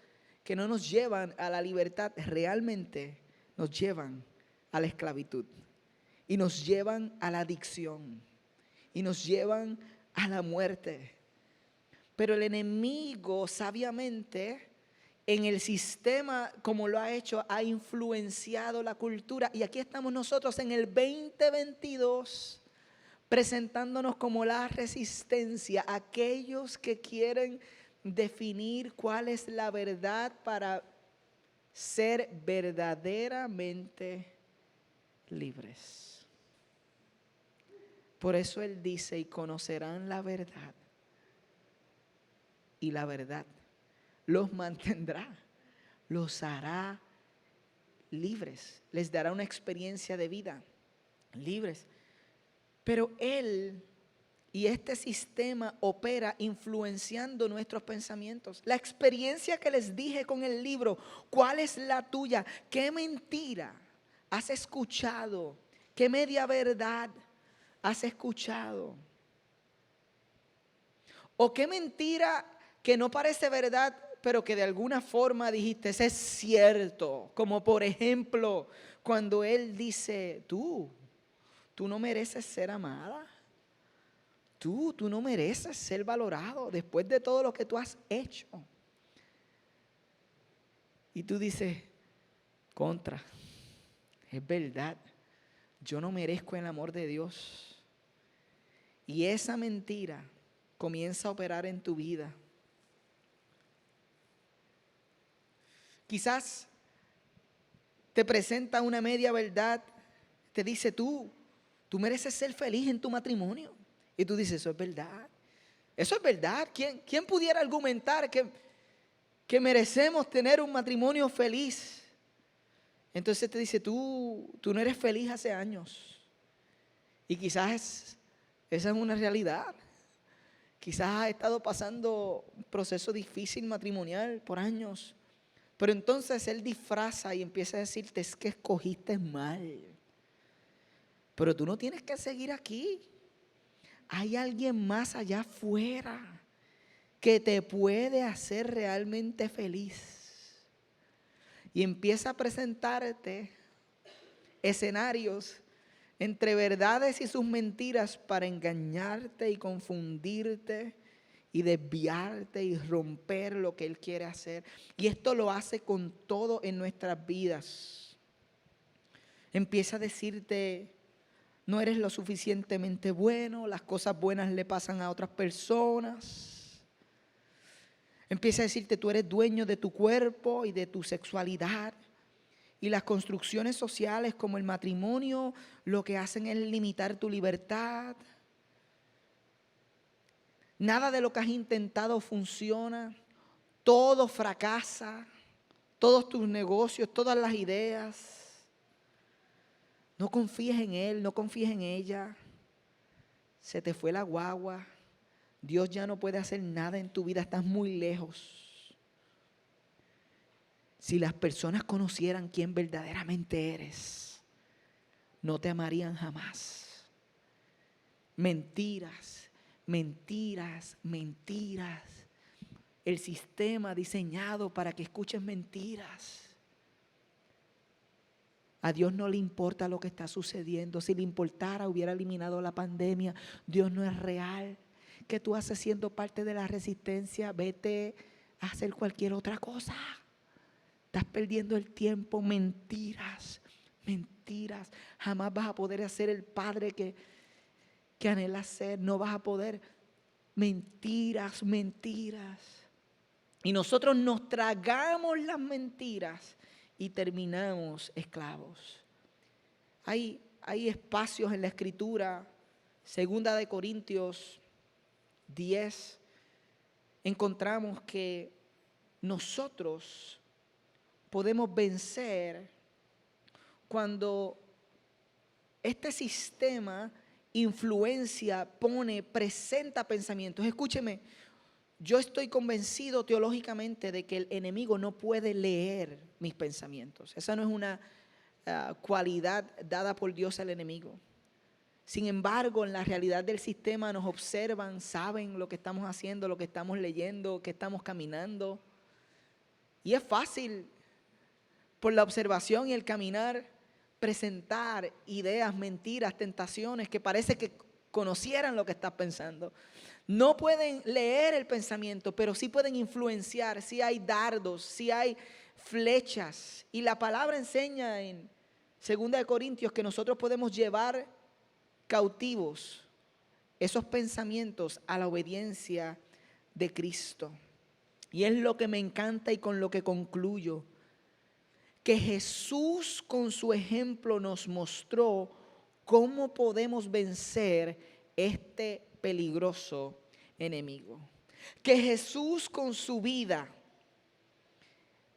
A: que no nos llevan a la libertad, realmente nos llevan a la esclavitud y nos llevan a la adicción y nos llevan a la muerte. Pero el enemigo sabiamente en el sistema como lo ha hecho ha influenciado la cultura, y aquí estamos nosotros en el 2022 presentándonos como la resistencia, aquellos que quieren definir cuál es la verdad para ser verdaderamente libres. Por eso Él dice, y conocerán la verdad, y la verdad los mantendrá, los hará libres, les dará una experiencia de vida, libres. Pero Él y este sistema opera influenciando nuestros pensamientos. La experiencia que les dije con el libro, ¿cuál es la tuya? ¿Qué mentira has escuchado? ¿Qué media verdad has escuchado? ¿O qué mentira que no parece verdad, pero que de alguna forma dijiste, es cierto? Como por ejemplo, cuando Él dice, tú no mereces ser amada. Tú no mereces ser valorado después de todo lo que tú has hecho. Y tú dices, es verdad, yo no merezco el amor de Dios. Y esa mentira comienza a operar en tu vida. Quizás te presenta una media verdad, te dice tú mereces ser feliz en tu matrimonio. Y tú dices, eso es verdad. Eso es verdad. ¿Quién pudiera argumentar que merecemos tener un matrimonio feliz? Entonces te dice, tú no eres feliz hace años. Y quizás esa es una realidad. Quizás has estado pasando un proceso difícil matrimonial por años. Pero entonces Él disfraza y empieza a decirte, es que escogiste mal. Pero tú no tienes que seguir aquí. Hay alguien más allá afuera que te puede hacer realmente feliz. Y empieza a presentarte escenarios entre verdades y sus mentiras para engañarte y confundirte y desviarte y romper lo que Él quiere hacer. Y esto lo hace con todo en nuestras vidas. Empieza a decirte, no eres lo suficientemente bueno, las cosas buenas le pasan a otras personas. Empieza a decirte, tú eres dueño de tu cuerpo y de tu sexualidad. Y las construcciones sociales como el matrimonio lo que hacen es limitar tu libertad. Nada de lo que has intentado funciona. Todo fracasa. Todos tus negocios, todas las ideas. No confíes en él, no confíes en ella. Se te fue la guagua. Dios ya no puede hacer nada en tu vida, estás muy lejos. Si las personas conocieran quién verdaderamente eres, no te amarían jamás. Mentiras, mentiras, mentiras. el sistema diseñado para que escuches mentiras. A Dios no le importa lo que está sucediendo. Si le importara, hubiera eliminado la pandemia. Dios no es real. ¿Qué tú haces siendo parte de la resistencia? Vete a hacer cualquier otra cosa. Estás perdiendo el tiempo. Mentiras, mentiras. Jamás vas a poder ser el padre que anhelas ser. No vas a poder. Mentiras, mentiras. Y nosotros nos tragamos las mentiras y terminamos esclavos. Hay espacios en la Escritura, 2 Corintios 10, encontramos que nosotros podemos vencer cuando este sistema influencia, presenta pensamientos. Escúcheme, yo estoy convencido teológicamente de que el enemigo no puede leer mis pensamientos. Esa no es una cualidad dada por Dios al enemigo. Sin embargo, en la realidad del sistema nos observan, saben lo que estamos haciendo, lo que estamos leyendo, que estamos caminando. Y es fácil, por la observación y el caminar, presentar ideas, mentiras, tentaciones que parece que conocieran lo que estás pensando. No pueden leer el pensamiento, pero sí pueden influenciar. Sí hay dardos, sí hay flechas. Y la palabra enseña en 2 Corintios que nosotros podemos llevar cautivos esos pensamientos a la obediencia de Cristo. Y es lo que me encanta y con lo que concluyo. Que Jesús con su ejemplo nos mostró cómo podemos vencer este peligroso enemigo. Que Jesús con su vida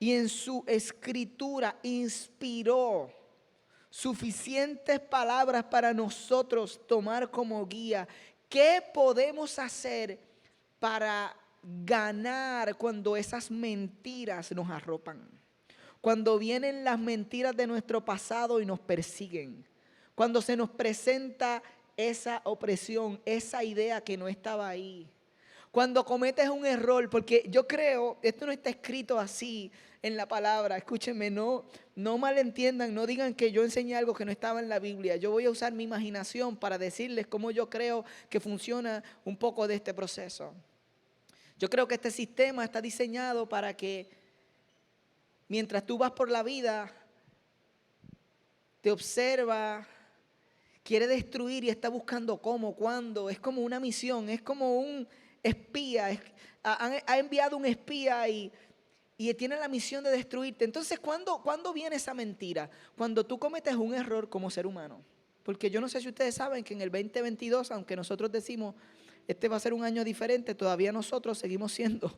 A: y en su escritura inspiró suficientes palabras para nosotros tomar como guía. ¿Qué podemos hacer para ganar cuando esas mentiras nos arropan? Cuando vienen las mentiras de nuestro pasado y nos persiguen. Cuando se nos presenta esa opresión, esa idea que no estaba ahí. Cuando cometes un error, porque yo creo, esto no está escrito así en la palabra, escúchenme, no malentiendan, no digan que yo enseñé algo que no estaba en la Biblia. Yo voy a usar mi imaginación para decirles cómo yo creo que funciona un poco de este proceso. Yo creo que este sistema está diseñado para que mientras tú vas por la vida, te observa, quiere destruir y está buscando cómo, cuándo. Es como una misión, es como un espía. Ha enviado un espía y tiene la misión de destruirte. Entonces, ¿cuándo viene esa mentira? Cuando tú cometes un error como ser humano. Porque yo no sé si ustedes saben que en el 2022, aunque nosotros decimos, este va a ser un año diferente, todavía nosotros seguimos siendo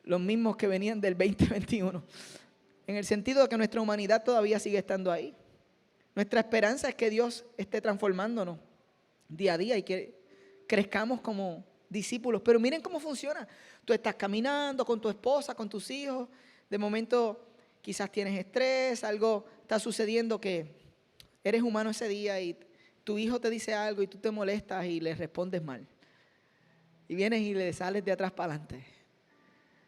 A: los mismos que venían del 2021. En el sentido de que nuestra humanidad todavía sigue estando ahí. Nuestra esperanza es que Dios esté transformándonos día a día y que crezcamos como discípulos. Pero miren cómo funciona. Tú estás caminando con tu esposa, con tus hijos. De momento quizás tienes estrés, algo está sucediendo que eres humano ese día y tu hijo te dice algo y tú te molestas y le respondes mal. Y vienes y le sales de atrás para adelante.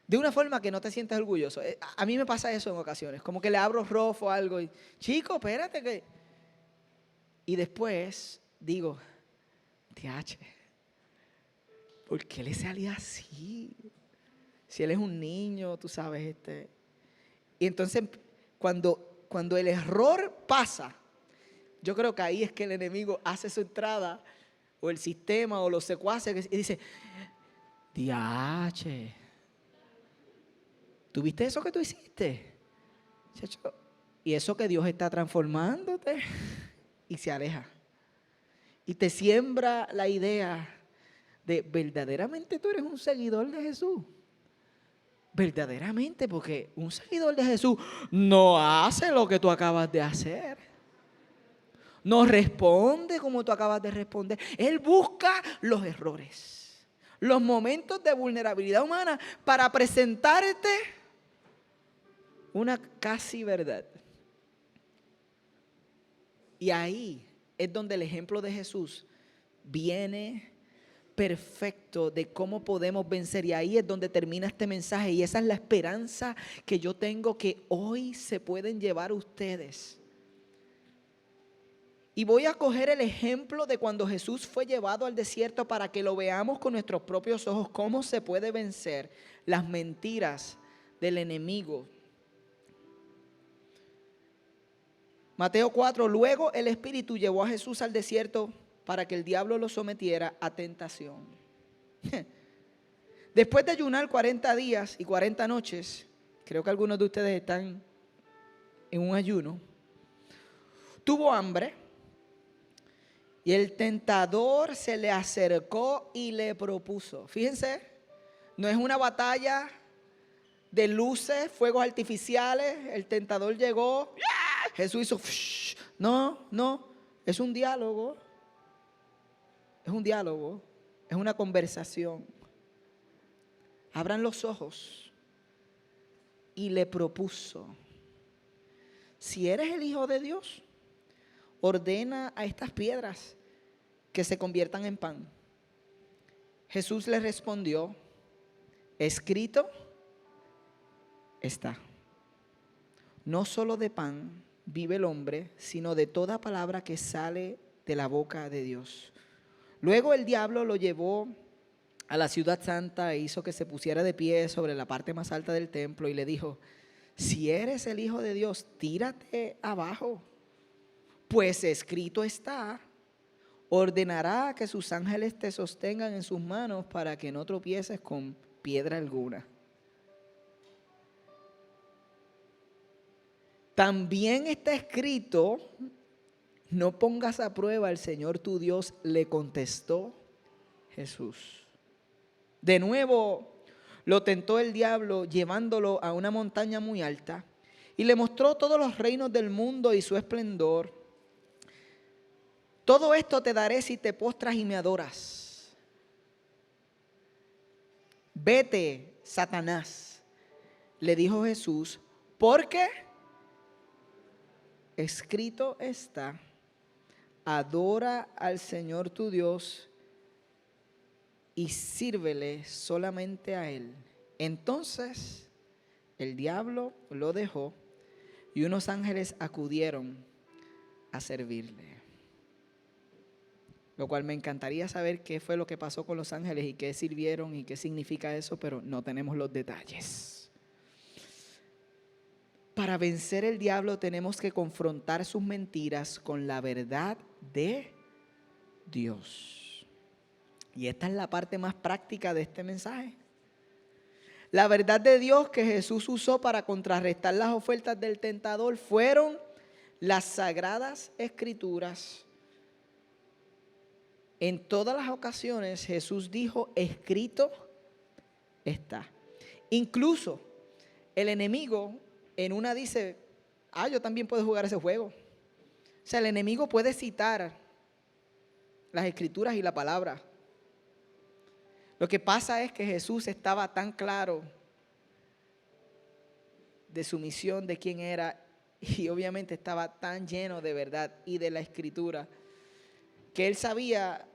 A: De una forma que no te sientes orgulloso. A mí me pasa eso en ocasiones. Como que le abro rofo o algo y, chico, espérate que... Y después digo, TH, ¿por qué le salía así? Si él es un niño, tú sabes. Y entonces, cuando el error pasa, yo creo que ahí es que el enemigo hace su entrada, o el sistema, o los secuaces, y dice, TH, ¿tú viste eso que tú hiciste? Y eso que Dios está transformándote. Y se aleja. Y te siembra la idea de verdaderamente tú eres un seguidor de Jesús. Verdaderamente, porque un seguidor de Jesús no hace lo que tú acabas de hacer. No responde como tú acabas de responder. Él busca los errores, los momentos de vulnerabilidad humana para presentarte una casi verdad. Y ahí es donde el ejemplo de Jesús viene perfecto de cómo podemos vencer. Y ahí es donde termina este mensaje. Y esa es la esperanza que yo tengo, que hoy se pueden llevar ustedes. Y voy a coger el ejemplo de cuando Jesús fue llevado al desierto para que lo veamos con nuestros propios ojos, cómo se puede vencer las mentiras del enemigo. Mateo 4, luego el Espíritu llevó a Jesús al desierto para que el diablo lo sometiera a tentación. Después de ayunar 40 días y 40 noches, creo que algunos de ustedes están en un ayuno, tuvo hambre y el tentador se le acercó y le propuso. Fíjense, no es una batalla de luces, fuegos artificiales, el tentador llegó, Jesús hizo, no, es un diálogo. Es un diálogo, es una conversación. Abran los ojos. Y le propuso: si eres el Hijo de Dios, ordena a estas piedras que se conviertan en pan. Jesús le respondió: escrito está. No solo de pan vive el hombre, sino de toda palabra que sale de la boca de Dios. Luego el diablo lo llevó a la ciudad santa e hizo que se pusiera de pie sobre la parte más alta del templo y le dijo: si eres el Hijo de Dios, tírate abajo, pues escrito está, ordenará que sus ángeles te sostengan en sus manos para que no tropieces con piedra alguna. También está escrito: no pongas a prueba al Señor tu Dios, le contestó Jesús. De nuevo lo tentó el diablo llevándolo a una montaña muy alta y le mostró todos los reinos del mundo y su esplendor. Todo esto te daré si te postras y me adoras. Vete, Satanás, le dijo Jesús, porque escrito está: adora al Señor tu Dios y sírvele solamente a Él. Entonces el diablo lo dejó y unos ángeles acudieron a servirle. Lo cual me encantaría saber qué fue lo que pasó con los ángeles y qué sirvieron y qué significa eso, pero no tenemos los detalles. Para vencer el diablo tenemos que confrontar sus mentiras con la verdad de Dios. Y esta es la parte más práctica de este mensaje. La verdad de Dios que Jesús usó para contrarrestar las ofertas del tentador fueron las sagradas escrituras. En todas las ocasiones Jesús dijo: escrito está. Incluso el enemigo en una dice: yo también puedo jugar ese juego. O sea, el enemigo puede citar las escrituras y la palabra. Lo que pasa es que Jesús estaba tan claro de su misión, de quién era, y obviamente estaba tan lleno de verdad y de la escritura, que él sabía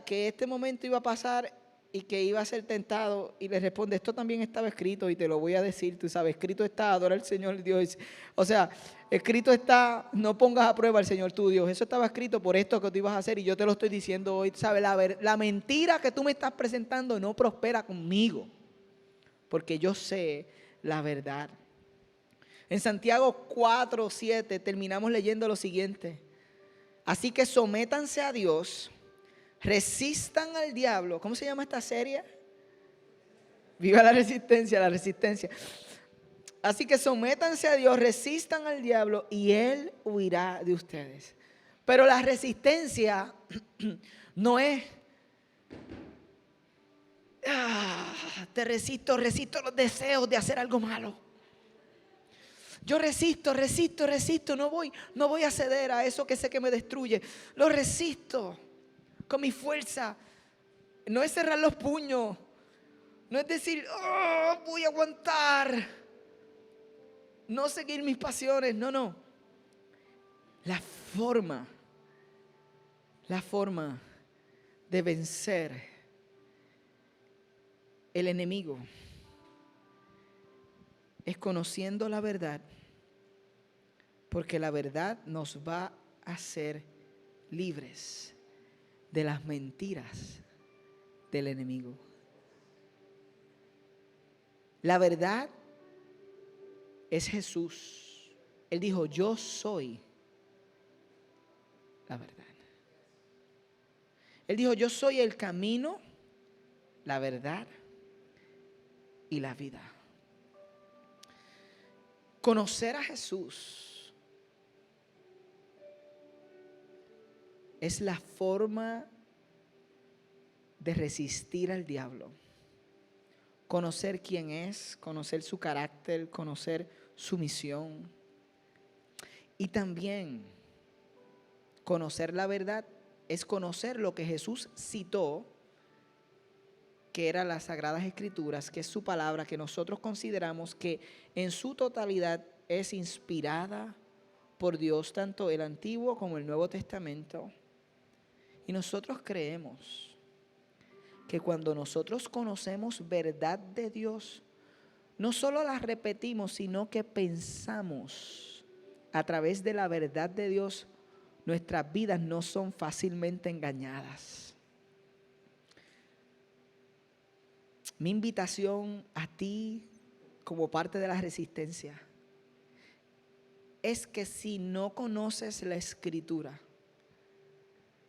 A: que este momento iba a pasar y que iba a ser tentado, y le responde: esto también estaba escrito y te lo voy a decir, tú sabes, escrito está, adora al Señor Dios. O sea, escrito está, no pongas a prueba al Señor tu Dios. Eso estaba escrito por esto que tú ibas a hacer y yo te lo estoy diciendo hoy. ¿Sabes? La mentira que tú me estás presentando no prospera conmigo, porque yo sé la verdad. En Santiago 4:7 terminamos leyendo lo siguiente: así que sométanse a Dios, resistan al diablo. ¿Cómo se llama esta serie? Viva la resistencia, la resistencia. Así que sométanse a Dios, resistan al diablo y Él huirá de ustedes. Pero la resistencia no es: te resisto los deseos de hacer algo malo. Yo resisto, no voy a ceder a eso que sé que me destruye. Lo resisto con mi fuerza. No es cerrar los puños, no es decir: voy a aguantar, no seguir mis pasiones. No. La forma de vencer el enemigo es conociendo la verdad, porque la verdad nos va a hacer libres de las mentiras del enemigo. La verdad es Jesús. Él dijo, yo soy la verdad. Él dijo, yo soy el camino, la verdad y la vida. Conocer a Jesús es la forma de resistir al diablo. Conocer quién es, conocer su carácter, conocer su misión. Y también conocer la verdad es conocer lo que Jesús citó, que eran las Sagradas Escrituras, que es su palabra, que nosotros consideramos que en su totalidad es inspirada por Dios, tanto el Antiguo como el Nuevo Testamento. Y nosotros creemos que cuando nosotros conocemos verdad de Dios, no solo la repetimos, sino que pensamos a través de la verdad de Dios, nuestras vidas no son fácilmente engañadas. Mi invitación a ti, como parte de la resistencia, es que si no conoces la Escritura,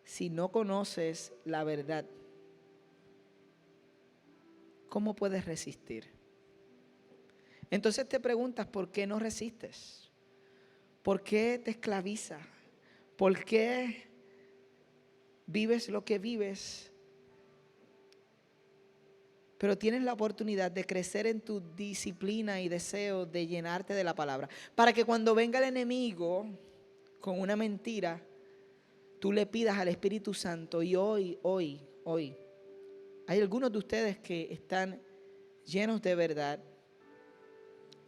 A: si no conoces la verdad, ¿cómo puedes resistir? Entonces te preguntas, ¿por qué no resistes? ¿Por qué te esclaviza? ¿Por qué vives lo que vives? Pero tienes la oportunidad de crecer en tu disciplina y deseo de llenarte de la palabra, para que cuando venga el enemigo con una mentira, tú le pidas al Espíritu Santo. Y hoy, hay algunos de ustedes que están llenos de verdad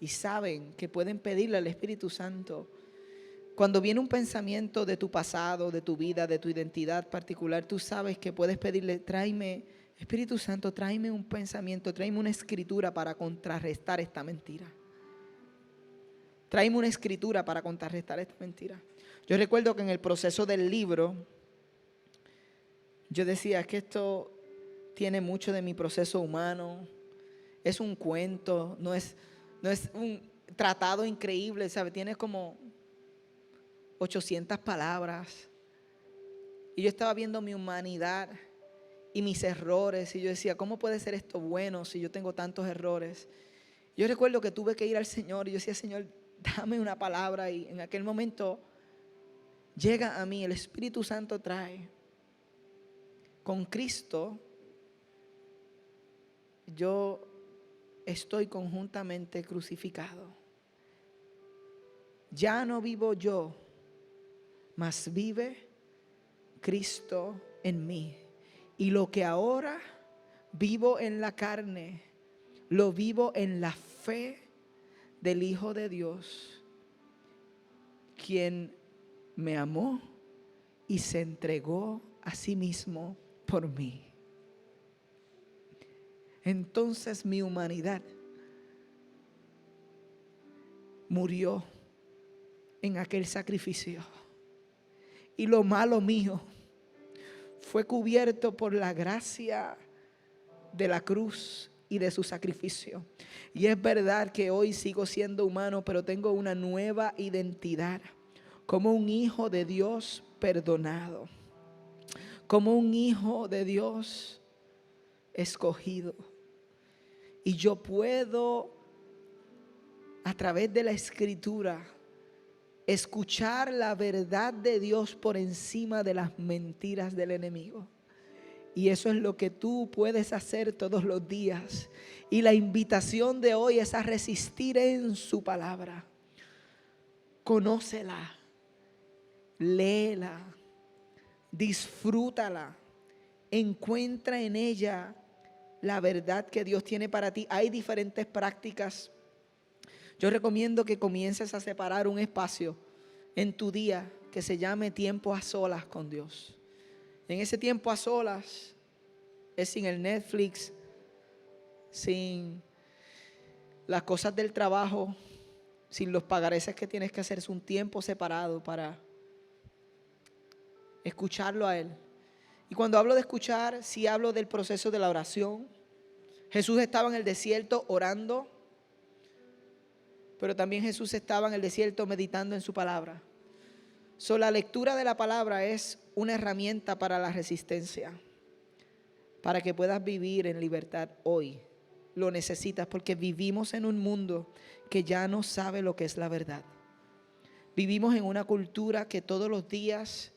A: y saben que pueden pedirle al Espíritu Santo. Cuando viene un pensamiento de tu pasado, de tu vida, de tu identidad particular, tú sabes que puedes pedirle, tráeme, Espíritu Santo, tráeme un pensamiento, tráeme una escritura para contrarrestar esta mentira. Tráeme una escritura para contrarrestar esta mentira. Yo recuerdo que en el proceso del libro, yo decía que esto tiene mucho de mi proceso humano, es un cuento, no es un tratado increíble, ¿sabe? Tiene como 800 palabras. Y yo estaba viendo mi humanidad y mis errores. Y yo decía, ¿cómo puede ser esto bueno si yo tengo tantos errores? Yo recuerdo que tuve que ir al Señor y yo decía, Señor, dame una palabra. Y en aquel momento llega a mí, el Espíritu Santo trae. Con Cristo, yo estoy conjuntamente crucificado. Ya no vivo yo, mas vive Cristo en mí. Y lo que ahora vivo en la carne, lo vivo en la fe del Hijo de Dios, quien me amó y se entregó a sí mismo por mí. Entonces mi humanidad murió en aquel sacrificio. Y lo malo mío fue cubierto por la gracia de la cruz y de su sacrificio. Y es verdad que hoy sigo siendo humano, pero tengo una nueva identidad como un hijo de Dios perdonado, como un hijo de Dios escogido. Y yo puedo, a través de la Escritura, escuchar la verdad de Dios por encima de las mentiras del enemigo. Y eso es lo que tú puedes hacer todos los días. Y la invitación de hoy es a resistir en su palabra. Conócela, léela, disfrútala, encuentra en ella la verdad que Dios tiene para ti. Hay diferentes prácticas. Yo recomiendo que comiences a separar un espacio en tu día que se llame tiempo a solas con Dios. En ese tiempo a solas, es sin el Netflix, sin las cosas del trabajo, sin los pagareces que tienes que hacer, es un tiempo separado para escucharlo a Él. Y cuando hablo de escuchar, sí hablo del proceso de la oración. Jesús estaba en el desierto orando, pero también Jesús estaba en el desierto meditando en su palabra. La lectura de la palabra es una herramienta para la resistencia, para que puedas vivir en libertad hoy. Lo necesitas porque vivimos en un mundo que ya no sabe lo que es la verdad. Vivimos en una cultura que todos los días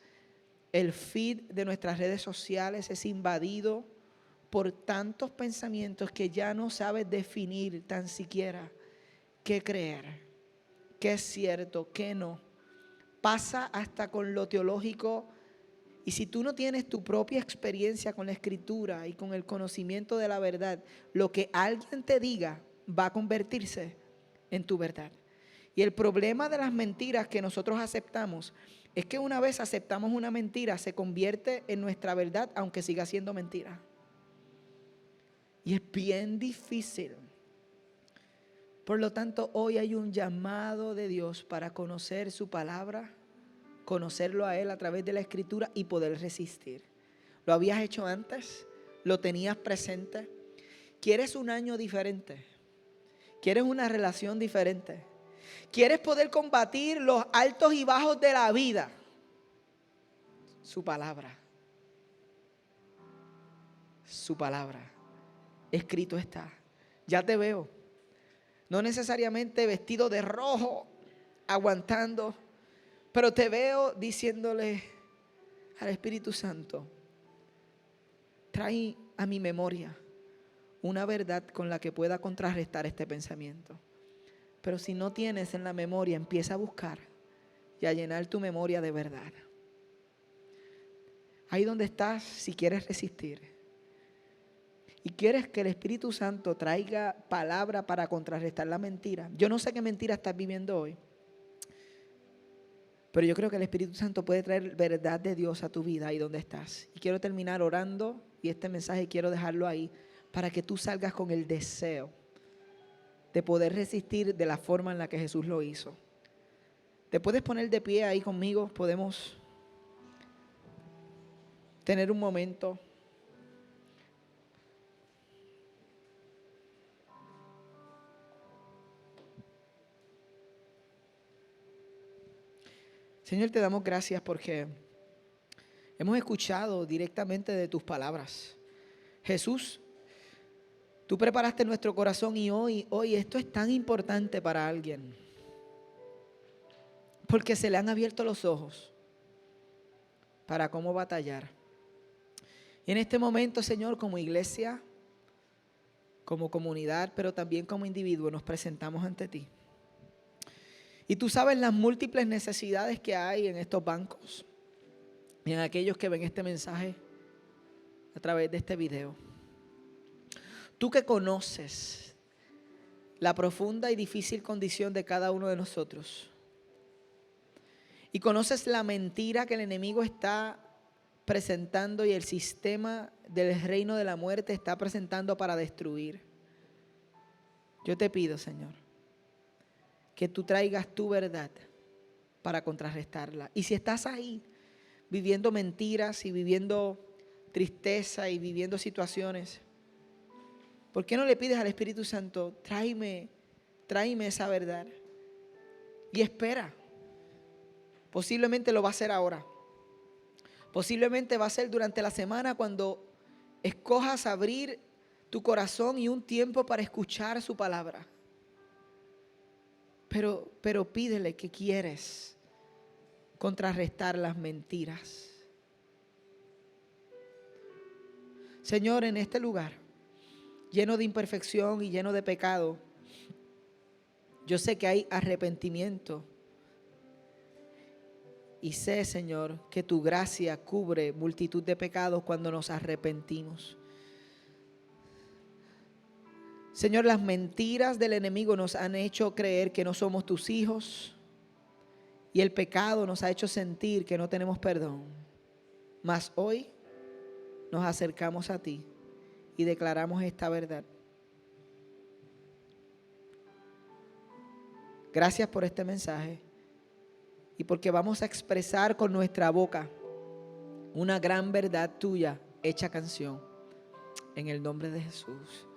A: el feed de nuestras redes sociales es invadido por tantos pensamientos que ya no sabes definir tan siquiera qué creer, qué es cierto, qué no. Pasa hasta con lo teológico. Y si tú no tienes tu propia experiencia con la Escritura y con el conocimiento de la verdad, lo que alguien te diga va a convertirse en tu verdad. Y el problema de las mentiras que nosotros aceptamos es que una vez aceptamos una mentira, se convierte en nuestra verdad, aunque siga siendo mentira. Y es bien difícil. Por lo tanto, hoy hay un llamado de Dios para conocer su palabra, conocerlo a Él a través de la Escritura y poder resistir. ¿Lo habías hecho antes? ¿Lo tenías presente? ¿Quieres un año diferente? ¿Quieres una relación diferente? ¿Quieres poder combatir los altos y bajos de la vida? Su palabra. Su palabra. Escrito está. Ya te veo. No necesariamente vestido de rojo, aguantando, pero te veo diciéndole al Espíritu Santo, trae a mi memoria una verdad con la que pueda contrarrestar este pensamiento. Pero si no tienes en la memoria, empieza a buscar y a llenar tu memoria de verdad. Ahí donde estás, si quieres resistir y quieres que el Espíritu Santo traiga palabra para contrarrestar la mentira. Yo no sé qué mentira estás viviendo hoy, pero yo creo que el Espíritu Santo puede traer verdad de Dios a tu vida ahí donde estás. Y quiero terminar orando y este mensaje quiero dejarlo ahí para que tú salgas con el deseo de poder resistir de la forma en la que Jesús lo hizo. ¿Te puedes poner de pie ahí conmigo? Podemos tener un momento. Señor, te damos gracias porque hemos escuchado directamente de tus palabras. Jesús, tú preparaste nuestro corazón y hoy esto es tan importante para alguien. Porque se le han abierto los ojos para cómo batallar. Y en este momento, Señor, como iglesia, como comunidad, pero también como individuo, nos presentamos ante ti. Y tú sabes las múltiples necesidades que hay en estos bancos y en aquellos que ven este mensaje a través de este video. Tú que conoces la profunda y difícil condición de cada uno de nosotros y conoces la mentira que el enemigo está presentando y el sistema del reino de la muerte está presentando para destruir. Yo te pido, Señor, que tú traigas tu verdad para contrarrestarla. Y si estás ahí viviendo mentiras y viviendo tristeza y viviendo situaciones, ¿por qué no le pides al Espíritu Santo, tráeme esa verdad? Y espera. Posiblemente lo va a hacer ahora. Posiblemente va a ser durante la semana cuando escojas abrir tu corazón y un tiempo para escuchar su palabra. Pero pídele que quieres contrarrestar las mentiras. Señor, en este lugar, lleno de imperfección y lleno de pecado, yo sé que hay arrepentimiento. Y sé, Señor, que tu gracia cubre multitud de pecados cuando nos arrepentimos. Señor, las mentiras del enemigo nos han hecho creer que no somos tus hijos y el pecado nos ha hecho sentir que no tenemos perdón. Mas hoy nos acercamos a ti y declaramos esta verdad. Gracias por este mensaje y porque vamos a expresar con nuestra boca una gran verdad tuya hecha canción. En el nombre de Jesús.